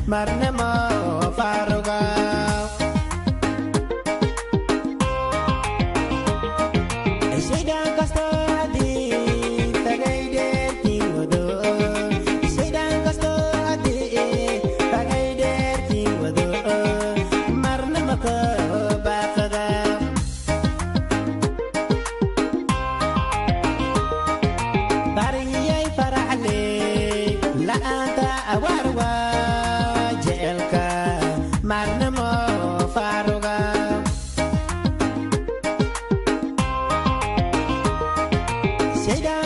marnamo faruga Shaydan kasto adi tagayde kiwado Shaydan kasto adi tagayde kiwado marnamo baqada Bariyay farale la anta awarwa jelka marnamo faruga Shaydan